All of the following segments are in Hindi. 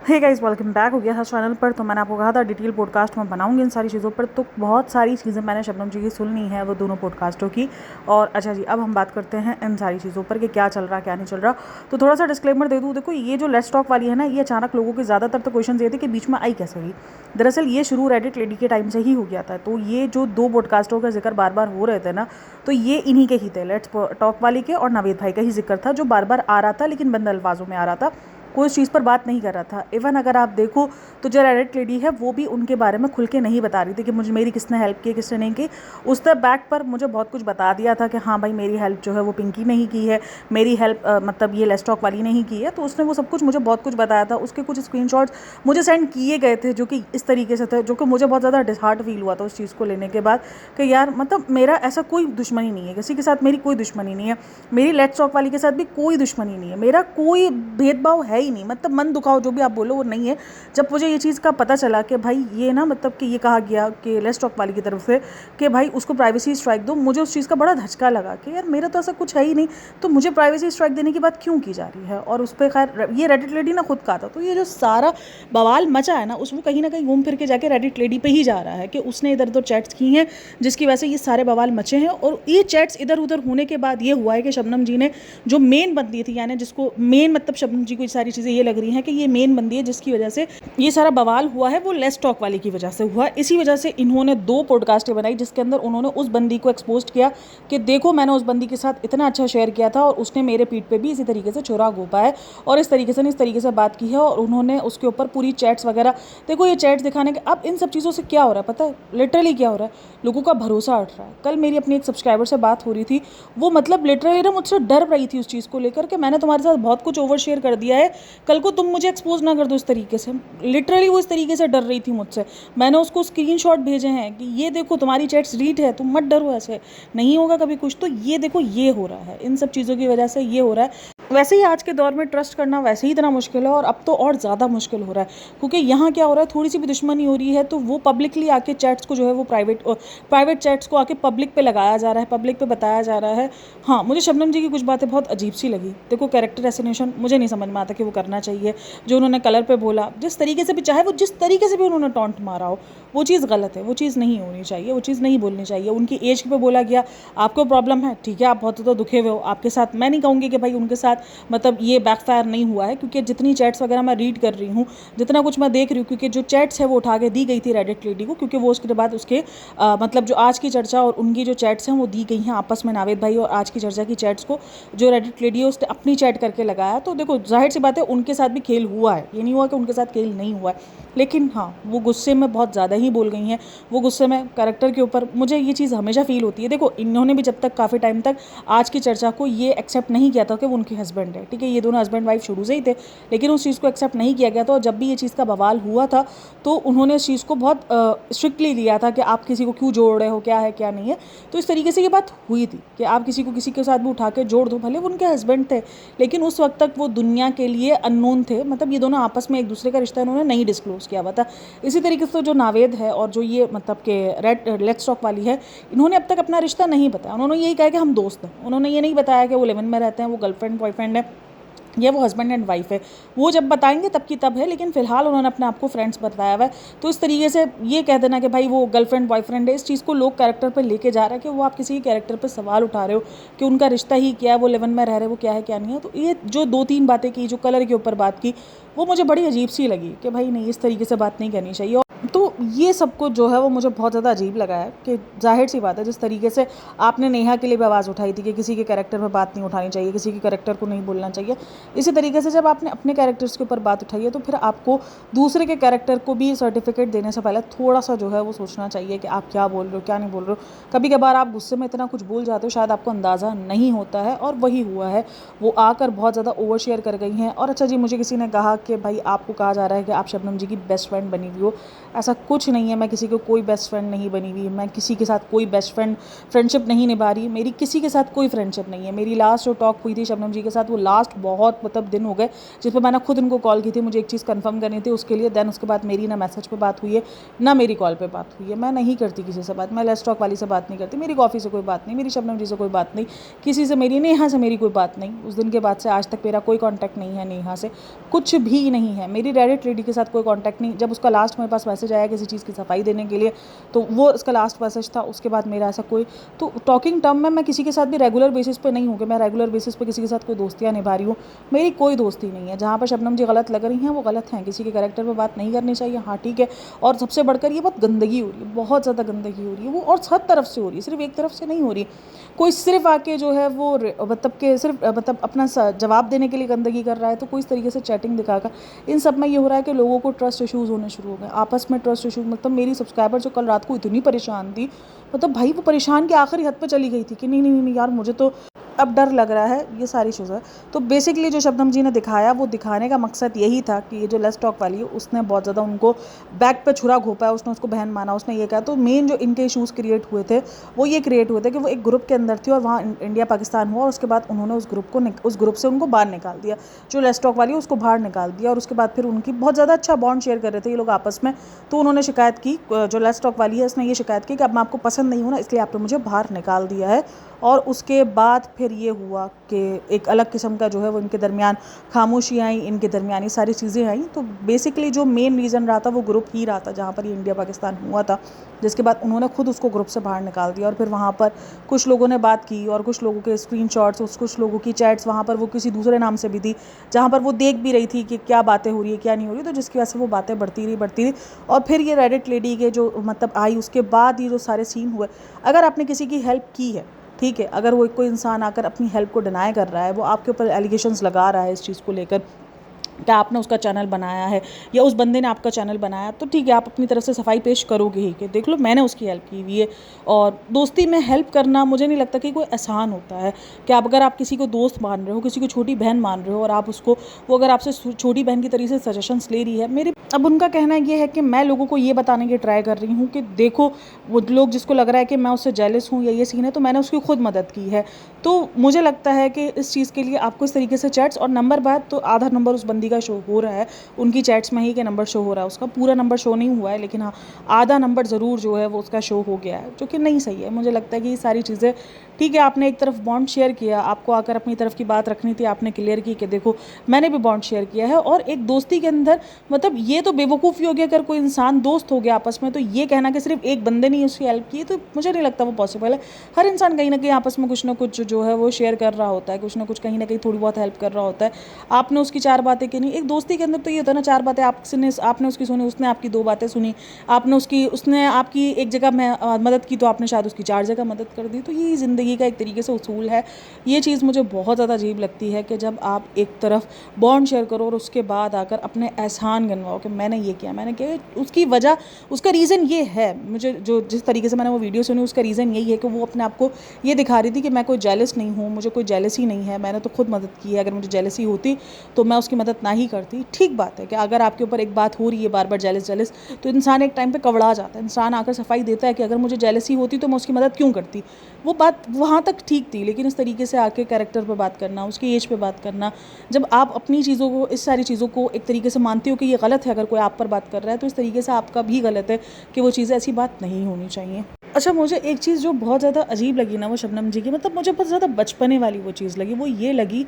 हे गाइस, वेलकम बैक हो गया था चैनल पर। तो मैंने आपको कहा था डिटेल पॉडकास्ट में बनाऊंगी इन सारी चीज़ों पर। तो बहुत सारी चीज़ें मैंने शबनम जी की सुननी है, वो दोनों पॉडकास्टों की। और अच्छा जी, अब हम बात करते हैं इन सारी चीज़ों पर कि क्या चल रहा क्या नहीं चल रहा। तो थोड़ा सा डिस्क्लेमर दे दूँ। देखो, ये जो लेट्स टॉक वाली है ना, ये अचानक लोगों के ज़्यादातर तो क्वेश्चन ये थे कि बीच में आई कैसे हुई। दरअसल ये शुरू रेडिट लेडी के टाइम से ही हो गया था। तो ये जो दो पॉडकास्टों का जिक्र बार बार हो रहे थे ना, तो ये इन्हीं के ही थे, लेट्स टॉक वाली के और नावेद भाई का ही जिक्र था, जो बार बार आ रहा था लेकिन बंद अल्फाजों में आ रहा था, कोई उस चीज़ पर बात नहीं कर रहा था। इवन अगर आप देखो तो जो रेडिट लेडी है वो भी उनके बारे में खुल के नहीं बता रही थी कि मुझे मेरी किसने हेल्प की किसने नहीं की। उसने बैक पर मुझे बहुत कुछ बता दिया था कि हाँ भाई, मेरी हेल्प जो है वो पिंकी ने ही की है, मेरी हेल्प मतलब ये लेट्स टॉक वाली ने ही की है। तो उसने वो सब कुछ मुझे बहुत कुछ बताया था। उसके कुछ स्क्रीनशॉट्स मुझे सेंड किए गए थे जो कि इस तरीके से थे, जो कि मुझे बहुत ज़्यादा डिसहार्ट फील हुआ था उस चीज़ को लेने के बाद कि यार मतलब मेरा ऐसा कोई दुश्मनी नहीं है, किसी के साथ मेरी कोई दुश्मनी नहीं है, मेरी लेट्स टॉक वाली के साथ भी कोई दुश्मनी नहीं है, मेरा कोई भेदभाव है ही नहीं। मतलब मन दुखाओ जो भी आप बोलो वो नहीं है। जब मुझे ये चीज़ का पता चला कि भाई ये ना मतलब कि ये कहा गया कि लेट्स टॉक वाली की तरफ से कि भाई उसको प्राइवेसी स्ट्राइक दो, मुझे उस चीज़ का बड़ा धचका लगा कि यार मेरा तो ऐसा कुछ है ही नहीं, तो मुझे प्राइवेसी स्ट्राइक देने की बात क्यों की जा रही है। और उस पर खैर ये रेडिट लेडी ना खुद कहा था। तो ये जो सारा बवाल मचा है ना, उसमें कहीं ना कहीं घूम फिर के जाके रेडिट लेडी पे ही जा रहा है कि उसने इधर उधर चैट्स की हैं जिसकी वजह से ये सारे बवाल मचे हैं। और ये चैट्स इधर उधर होने के बाद ये हुआ है कि शबनम जी ने जो मेन बंदी थी, यानी जिसको मेन मतलब शबनम जी को ये सारी चीज़ें ये लग रही हैं कि ये मेन बंदी है जिसकी वजह से ये सारा बवाल हुआ है, वो लेट्स टॉक वाली की वजह से हुआ। इसी वजह से इन्होंने दो पॉडकास्टें बनाई जिसके अंदर उन्होंने उस बंदी को एक्सपोज किया कि देखो मैंने उस बंदी के साथ इतना अच्छा शेयर किया था और उसने मेरे पीठ पे भी इसी तरीके से छुरा घोंपा है और इस तरीके से बात की है। और उन्होंने उसके ऊपर पूरी चैट्स वगैरह, देखो ये चैट्स दिखाने के अब इन सब चीज़ों से क्या हो रहा है पता है, लिटरली क्या हो रहा है, लोगों का भरोसा उठ रहा है। कल मेरी अपनी एक सब्सक्राइबर से बात हो रही थी, वो मतलब लिटरली ना मुझसे डर रही थी उस चीज़ को लेकर के मैंने तुम्हारे साथ बहुत कुछ ओवर शेयर कर दिया है, कल को तुम मुझे एक्सपोज ना कर दो इस तरीके से। लिटरली वो इस तरीके से डर रही थी मुझसे। मैंने उसको स्क्रीनशॉट भेजे हैं कि ये देखो तुम्हारी चैट्स रीड है, तुम मत डरो, ऐसे नहीं होगा कभी कुछ। तो ये देखो ये हो रहा है, इन सब चीज़ों की वजह से ये हो रहा है। वैसे ही आज के दौर में ट्रस्ट करना वैसे ही इतना मुश्किल है और अब तो और ज़्यादा मुश्किल हो रहा है, क्योंकि यहाँ क्या हो रहा है, थोड़ी सी भी दुश्मनी हो रही है तो वो पब्लिकली आके चैट्स को जो है वो प्राइवेट चैट्स को आके पब्लिक पे लगाया जा रहा है, पब्लिक पे बताया जा रहा है। हाँ, मुझे शबनम जी की कुछ बातें बहुत अजीब सी लगी। देखो, कैरेक्टर एसिनेशन मुझे नहीं समझ में आता कि वो करना चाहिए। जो उन्होंने कलर पे बोला, जिस तरीके से भी, चाहे वो जिस तरीके से भी उन्होंने टॉन्ट मारा हो, वो चीज़ गलत है, वो चीज़ नहीं होनी चाहिए, वो चीज़ नहीं बोलनी चाहिए। उनकी एज पे बोला गया, आपको प्रॉब्लम है ठीक है, आप बहुत ज़्यादा दुखे हुए हो, आपके साथ मैं नहीं कहूँगी कि भाई उनके साथ मतलब ये बैकफायर नहीं हुआ है, क्योंकि जितनी चैट्स वगैरह मैं रीड कर रही हूँ, जितना कुछ मैं देख रही हूँ, क्योंकि जो चैट्स है वो उठा के दी गई थी रेडिट लेडी को, क्योंकि वो उसके बाद उसके मतलब जो आज की चर्चा और उनकी जो चैट्स हैं वो दी गई हैं आपस में, नावेद भाई और आज की चर्चा की चैट्स को जो रेडिट लेडी है उसने अपनी चैट करके लगाया। तो देखो, जाहिर सी बात है उनके साथ भी खेल हुआ है, ये नहीं हुआ कि उनके साथ खेल नहीं हुआ है, लेकिन हाँ वो गुस्से में बहुत ज़्यादा ही बोल गई हैं। वो गुस्से में कैरेक्टर के ऊपर मुझे ये चीज़ हमेशा फील होती है। देखो, इन्होंने भी जब तक काफ़ी टाइम तक आज की चर्चा को ये एक्सेप्ट नहीं किया था कि वो उनके हस्बैंड है, ठीक है, ये दोनों हस्बैंड वाइफ शुरू से ही थे, लेकिन उस चीज़ को एक्सेप्ट नहीं किया गया था। और जब भी ये चीज़ का बवाल हुआ था तो उन्होंने इस चीज़ को बहुत स्ट्रिक्टली लिया था कि आप किसी को क्यों जोड़ रहे हो, क्या है क्या नहीं है। तो इस तरीके से ये बात हुई थी कि आप किसी को किसी के साथ भी उठा के जोड़ दो, भले वो उनके हस्बैंड थे, लेकिन उस वक्त तक वो दुनिया के लिए अननोन थे। मतलब ये दोनों आपस में एक दूसरे का रिश्ता इन्होंने नहीं डिस्क्लोज किया हुआ था। इसी तरीके से जो नावेद है और जो ये मतलब कि लेट्स टॉक वाली है, इन्होंने अब तक अपना रिश्ता नहीं बताया। उन्होंने यही कहा कि हम दोस्त हैं, उन्होंने ये नहीं बताया कि वो लिव इन में रहते हैं, वो गर्लफ्रेंड बॉयफ्रेंड है या वो हस्बैंड एंड वाइफ है। वो जब बताएंगे तब की तब है, लेकिन फिलहाल उन्होंने अपने आप को फ्रेंड्स बताया हुआ है। तो इस तरीके से ये कह देना कि भाई वो गर्लफ्रेंड बॉयफ्रेंड है, इस चीज़ को लोग कैरेक्टर पर लेके जा रहा है कि वो आप किसी कैरेक्टर पर सवाल उठा रहे हो कि उनका रिश्ता ही क्या है, वो लिव इन में रह रहे, वो क्या है क्या नहीं है। तो ये जो दो तीन बातें की, जो कलर के ऊपर बात की, वो मुझे बड़ी अजीब सी लगी कि भाई नहीं, इस तरीके से बात नहीं करनी चाहिए। तो ये सब कुछ जो है वो मुझे बहुत ज़्यादा अजीब लगा है कि जाहिर सी बात है, जिस तरीके से आपने नेहा के लिए भी आवाज़ उठाई थी कि किसी के कैरेक्टर पर बात नहीं उठानी चाहिए, किसी के कैरेक्टर को नहीं बोलना चाहिए, इसी तरीके से जब आपने अपने कैरेक्टर्स के ऊपर बात उठाई है तो फिर आपको दूसरे के कैरेक्टर को भी सर्टिफिकेट देने से पहले थोड़ा सा जो है वो सोचना चाहिए कि आप क्या बोल रहे हो क्या नहीं बोल रहे हो। कभी कभार आप गुस्से में इतना कुछ बोल जाते हो, शायद आपको अंदाज़ा नहीं होता है, और वही हुआ है। वो आकर बहुत ज़्यादा ओवर शेयर कर गई हैं। और अच्छा जी, मुझे किसी ने कहा कि भाई आपको कहा जा रहा है कि आप शबनम जी की बेस्ट फ्रेंड बनी हुई हो, ऐसा कुछ नहीं है, मैं किसी को कोई बेस्ट फ्रेंड नहीं बनी हुई, मैं किसी के साथ कोई फ्रेंडशिप नहीं निभा रही, मेरी किसी के साथ कोई फ्रेंडशिप नहीं है। मेरी लास्ट जो टॉक हुई थी शबनम जी के साथ, वो लास्ट बहुत मतलब दिन हो गए जिस पर मैंने खुद उनको कॉल की थी, मुझे एक चीज़ कंफर्म करनी थी उसके लिए। देन उसके बाद मेरी ना मैसेज पे बात हुई है ना मेरी कॉल पे बात हुई है। मैं नहीं करती किसी से बात, मैं लेट्स टॉक वाली से बात नहीं करती, मेरी कॉफ़ी से कोई बात नहीं, मेरी शबनम जी से कोई बात नहीं, किसी से मेरी नेहा से मेरी कोई बात नहीं। उस दिन के बाद से आज तक मेरा कोई कॉन्टैक्ट नहीं है नेहा से, कुछ भी नहीं है। मेरी रेडिट लेडी के साथ कोई कॉन्टैक्ट नहीं। जब उसका लास्ट मेरे पास मैसेज आया किसी चीज़ की सफाई देने के लिए, तो वो उसका लास्ट मैसेज था। उसके बाद मेरा ऐसा कोई तो टॉकिंग टर्म में मैं किसी के साथ भी रेगुलर बेसिस पे नहीं हूँ कि मैं रेगुलर बेसिस पे किसी के साथ कोई दोस्तियाँ निभा रही हूँ। मेरी कोई दोस्ती नहीं है। जहाँ पर शबनम जी गलत लग रही हैं वो गलत हैं, किसी के कैरेक्टर पर बात नहीं करनी चाहिए, हाँ ठीक है। और सबसे बढ़कर ये बहुत गंदगी हो रही है, बहुत ज़्यादा गंदगी हो रही है वो, और हर तरफ से हो रही है, सिर्फ एक तरफ से नहीं हो रही। कोई सिर्फ आके जो है वो मतलब के सिर्फ मतलब अपना जवाब देने के लिए गंदगी कर रहा है, तो कोई इस तरीके से चैटिंग दिखाकर इन सब में ये हो रहा है कि लोगों को ट्रस्ट इशूज़ होने शुरू हो गए आपस में। ट्रस्ट इशूज़ मतलब मेरी सब्सक्राइबर जो कल रात को इतनी परेशान थी, मतलब भाई वो परेशान के आखिरी हद पे चली गई थी कि नहीं नहीं नहीं यार मुझे तो अब डर लग रहा है, ये सारी चीज़ें। तो बेसिकली जो शबनम जी ने दिखाया वो दिखाने का मकसद यही था कि ये जो लेट्स टॉक वाली है उसने बहुत ज़्यादा उनको बैक पे छुरा घोंपा है, उसने उसको बहन माना, उसने ये कहा। तो मेन जो इनके इशूज़ क्रिएट हुए थे वो ये क्रिएट हुए थे कि वो एक ग्रुप के अंदर थी और वहाँ इंडिया पाकिस्तान हुआ और उसके बाद उन्होंने उस ग्रुप से उनको बाहर निकाल दिया। जो लेट्स टॉक वाली है उसको बाहर निकाल दिया और उसके बाद फिर उनकी बहुत ज़्यादा अच्छा बॉन्ड शेयर कर रहे थे ये लोग आपस में। तो उन्होंने शिकायत की, जो लेट्स टॉक वाली है उसने ये शिकायत की कि अब मैं आपको पसंद नहीं हूँ ना, इसलिए आपने मुझे बाहर निकाल दिया है। और उसके बाद फिर ये हुआ कि एक अलग किस्म का जो है वो इनके दरमियान खामोशी आई, इनके दरमियान ये सारी चीज़ें आई। तो बेसिकली जो मेन रीज़न रहा था वो ग्रुप ही रहा था जहाँ पर ये इंडिया पाकिस्तान हुआ था, जिसके बाद उन्होंने खुद उसको ग्रुप से बाहर निकाल दिया। और फिर वहाँ पर कुछ लोगों ने बात की और कुछ लोगों के स्क्रीनशॉट्स, कुछ लोगों की चैट्स वहाँ पर वो किसी दूसरे नाम से भी थी, जहाँ पर वो देख भी रही थी कि क्या बातें हो रही है क्या नहीं हो रही। तो जिसकी वजह से वो बातें बढ़ती रही। और फिर ये रेडिट लेडी के जो मतलब आई, उसके बाद ये जो सारे सीन हुए। अगर आपने किसी की हेल्प की है, ठीक है, अगर वो कोई इंसान आकर अपनी हेल्प को डिनाई कर रहा है, वो आपके ऊपर एलिगेशंस लगा रहा है इस चीज़ को लेकर क्या आपने उसका चैनल बनाया है या उस बंदे ने आपका चैनल बनाया, तो ठीक है आप अपनी तरफ से सफाई पेश करोगे ही कि देख लो मैंने उसकी हेल्प की हुई है। और दोस्ती में हेल्प करना मुझे नहीं लगता कि कोई आसान होता है कि आप अगर आप किसी को दोस्त मान रहे हो, किसी को छोटी बहन मान रहे हो और आप उसको वो अगर आपसे छोटी बहन की तरीके से सजेशंस ले रही है। मेरे अब उनका कहना ये है कि मैं लोगों को ये बताने की ट्राई कर रही हूँ कि देखो वो लोग जिसको लग रहा है कि मैं उससे जेलस हूँ या ये सीन है, तो मैंने उसकी खुद मदद की है। तो मुझे लगता है कि इस चीज़ के लिए आपको इस तरीके से चैट्स और नंबर बात तो आधा नंबर उस बंदी का शो हो रहा है उनकी चैट्स में ही कि नंबर शो हो रहा है, उसका पूरा नंबर शो नहीं हुआ है, लेकिन हाँ आधा नंबर ज़रूर जो है वो उसका शो हो गया है, जो कि नहीं सही है। मुझे लगता है कि ये सारी चीज़ें ठीक है, आपने एक तरफ बॉन्ड शेयर किया, आपको आकर अपनी तरफ की बात रखनी थी, आपने क्लियर की कि देखो मैंने भी बॉन्ड शेयर किया है। और एक दोस्ती के अंदर मतलब ये तो बेवकूफ़ी हो गया, अगर कोई इंसान दोस्त हो गया आपस में, तो ये कहना कि सिर्फ एक बंदे ने उसकी हेल्प की, तो मुझे नहीं लगता वो पॉसिबल है। हर इंसान कहीं ना कहीं आपस में कुछ ना कुछ जो है वो शेयर कर रहा होता है, कुछ ना कुछ कहीं ना कहीं थोड़ी बहुत हेल्प कर रहा होता है। आपने उसकी 4 बातें की नहीं, एक दोस्ती के अंदर तो ये होता है ना, 4 बातें आपने उसकी सुनी, उसने आपकी 2 बातें सुनी, उसने आपकी एक जगह में मदद की तो आपने शायद उसकी 4 जगह मदद कर दी। तो ये ज़िंदगी का एक तरीके से उसूल है। ये चीज़ मुझे बहुत ज़्यादा अजीब लगती है कि जब आप एक तरफ बॉन्ड शेयर करो और उसके बाद आकर अपने एहसान गिनवाओ कि मैंने ये किया, मैंने किया। उसकी वजह, उसका रीज़न ये है, मुझे जो जिस तरीके से मैंने वो वीडियो सुनी उसका रीज़न यही है कि वो अपने आप को ये दिखा रही थी कि मैं कोई जेलस नहीं हूँ, मुझे कोई जेलसी नहीं है, मैंने तो खुद मदद की है। अगर मुझे जेलसी होती तो मैं उसकी मदद ना ही करती। ठीक बात है कि अगर आपके ऊपर एक बात हो रही है बार बार जेलस तो इंसान एक टाइम पे कवड़ा जाता है, इंसान आकर सफाई देता है कि अगर मुझे जेलसी होती तो मैं उसकी मदद क्यों करती। वो बात वहाँ तक ठीक थी, लेकिन इस तरीके से आके कैरेक्टर पे बात करना, उसकी एज पे बात करना, जब आप अपनी चीज़ों को, इस सारी चीज़ों को एक तरीके से मानते हो कि ये गलत है, अगर कोई आप पर बात कर रहा है तो इस तरीके से आपका भी गलत है कि वो चीज़ें, ऐसी बात नहीं होनी चाहिए। अच्छा, मुझे एक चीज़ जो बहुत ज़्यादा अजीब लगी ना वो शबनम जी की, मतलब मुझे बहुत ज़्यादा बचपने वाली वो चीज़ लगी, वो ये लगी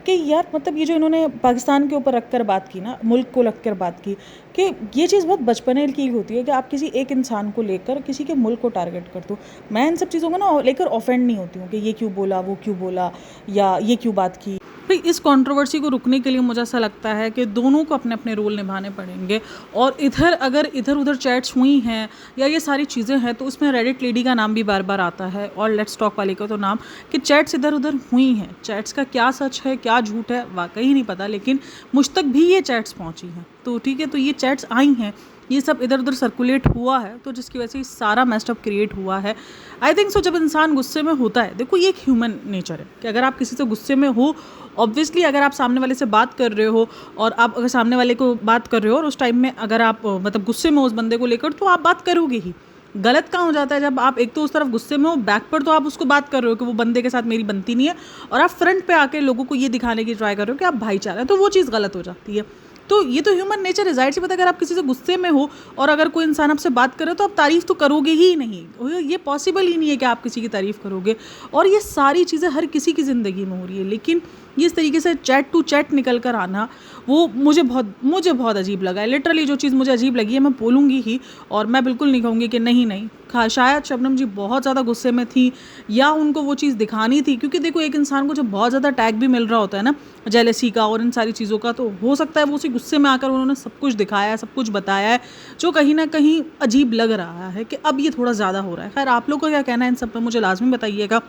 कि यार मतलब ये जो इन्होंने पाकिस्तान के ऊपर रख कर बात की ना, मुल्क को रख कर बात की, कि ये चीज़ बहुत बचपने की होती है कि आप किसी एक इंसान को लेकर किसी के मुल्क को टारगेट कर दो। मैं इन सब चीज़ों को ना लेकर ऑफेंड नहीं होती हूँ कि ये क्यों बोला, वो क्यों बोला, या ये क्यों बात की। भाई इस कंट्रोवर्सी को रुकने के लिए मुझे ऐसा लगता है कि दोनों को अपने अपने रोल निभाने पड़ेंगे। और अगर इधर उधर चैट्स हुई हैं या ये सारी चीज़ें हैं, तो उसमें रेडिट लेडी का नाम भी बार बार आता है और लेट्स टॉक वाले का तो नाम, कि चैट्स इधर उधर हुई हैं। चैट्स का क्या सच है क्या झूठ है वाकई नहीं पता, लेकिन मुझ तक भी ये चैट्स पहुँची हैं। तो तो ठीक है, तो ये चैट्स आई हैं, ये सब इधर उधर सर्कुलेट हुआ है, तो जिसकी वजह से सारा मेस्टअप क्रिएट हुआ है। आई थिंक सो जब इंसान गुस्से में होता है, देखो ये एक ह्यूमन नेचर है कि अगर आप किसी से गुस्से में हो, ऑब्वियसली अगर आप सामने वाले से बात कर रहे हो और आप अगर सामने वाले को बात कर रहे हो और उस टाइम में अगर आप मतलब गुस्से में हो उस बंदे को लेकर, तो आप बात करोगे ही। गलत कहाँ हो जाता है जब आप एक तो उस तरफ गुस्से में हो, बैक पर तो आप उसको बात कर रहे हो कि वो बंदे के साथ मेरी बनती नहीं है, और आप फ्रंट पे आके लोगों को ये दिखाने की ट्राई कर रहे हो कि आप भाईचारा है, तो वो चीज़ गलत हो जाती है। तो ये तो ह्यूमन नेचर है, जाहिर सी बात है, अगर आप किसी से गुस्से में हो और अगर कोई इंसान आपसे बात करे तो आप तारीफ़ तो करोगे ही नहीं, ये पॉसिबल ही नहीं है कि आप किसी की तारीफ़ करोगे। और ये सारी चीज़ें हर किसी की ज़िंदगी में हो रही है, लेकिन ये इस तरीके से चैट टू चैट निकल कर आना, वो मुझे बहुत अजीब लगा है। लिटरली जो चीज़ मुझे अजीब लगी है मैं बोलूँगी ही, और मैं बिल्कुल नहीं कहूँगी कि नहीं। शायद शबनम जी बहुत ज़्यादा गुस्से में थी, या उनको वो चीज़ दिखानी थी, क्योंकि देखो एक इंसान को जब बहुत ज़्यादा टैग भी मिल रहा होता है ना, जेलसी का और इन सारी चीज़ों का, तो हो सकता है वो उसी गुस्से में आकर उन्होंने सब कुछ दिखाया है, सब कुछ बताया है, जो कहीं ना कहीं अजीब लग रहा है कि अब ये थोड़ा ज़्यादा हो रहा है। खैर आप लोग का क्या कहना है इन सब पर, मुझे लाजमी बताइएगा।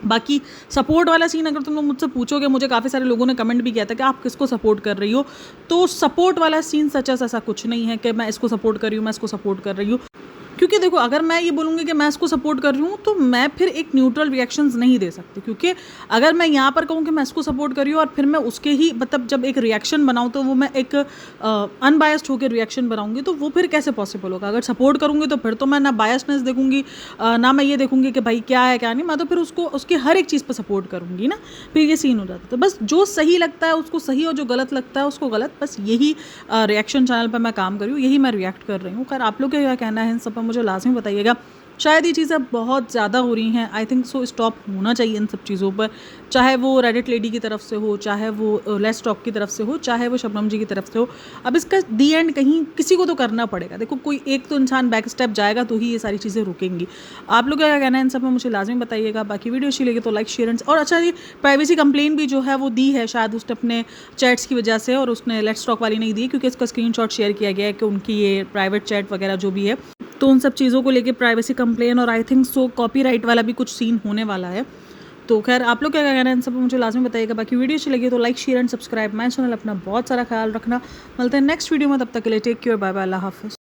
बाकी सपोर्ट वाला सीन अगर तुम लोग मुझसे पूछोगे, मुझे काफ़ी सारे लोगों ने कमेंट भी किया था कि आप किसको सपोर्ट कर रही हो, तो सपोर्ट वाला सीन सच ऐसा कुछ नहीं है कि मैं इसको सपोर्ट कर रही हूँ, मैं इसको सपोर्ट कर रही हूँ। क्योंकि देखो अगर मैं ये बोलूँगी कि मैं इसको सपोर्ट कर रही हूँ, तो मैं फिर एक न्यूट्रल रिएक्शंस नहीं दे सकती, क्योंकि अगर मैं यहाँ पर कहूँ कि मैं इसको सपोर्ट कर रही हूँ और फिर मैं उसके ही मतलब जब एक रिएक्शन बनाऊँ तो वो मैं एक अनबायस्ड होकर रिएक्शन बनाऊँगी, तो वो फिर कैसे पॉसिबल होगा। अगर सपोर्ट करूँगी तो फिर तो मैं ना बायसनेस देखूँगी, ना मैं ये देखूँगी कि भाई क्या है क्या नहीं, मैं तो फिर उसको उसकी हर एक चीज़ पर सपोर्ट करूँगी ना, फिर ये सीन हो जाता है। तो बस जो सही लगता है उसको सही और जो गलत लगता है उसको गलत, बस यही रिएक्शन चैनल पर मैं काम कर रही हूँ, यही मैं रिएक्ट कर रही हूँ। खैर आप लोग का क्या कहना है इन सब पर मुझे लाजमी बताइएगा। शायद ये चीज़ें बहुत ज़्यादा हो रही हैं, आई थिंक सो स्टॉप होना चाहिए इन सब चीज़ों पर, चाहे वो रेडिट लेडी की तरफ से हो, चाहे वो लेट्स टॉक की तरफ से हो, चाहे वो शबनम जी की तरफ से हो। अब इसका दी एंड कहीं किसी को तो करना पड़ेगा। देखो कोई एक तो इंसान बैक स्टेप जाएगा तो ही ये सारी चीज़ें रुकेंगी। आप लोग क्या कहना है इन सब में मुझे लाजमी बताइएगा। बाकी वीडियो अच्छी लगी तो लाइक शेयर एंड, और अच्छा ये प्राइवेसी कंप्लेन भी जो है वो दी है शायद उसने अपने चैट्स की वजह से, और उसने लेट्स टॉक वाली नहीं दी क्योंकि इसका स्क्रीनशॉट शेयर किया गया है कि उनकी ये प्राइवेट चैट वगैरह जो भी है, तो उन सब चीज़ों को लेके प्राइवेसी कंप्लेन और आई थिंक सो कॉपीराइट वाला भी कुछ सीन होने वाला है। तो खैर आप लोग क्या कहना है इन सब मुझे लाजमी बताइएगा। बाकी वीडियो अच्छी लगी तो like share and subscribe my channel. अपना बहुत सारा ख्याल रखना, मिलते हैं नेक्स्ट वीडियो में, तब तक के लिए टेक केयर, बाय बाय, अल्लाह हाफिज़।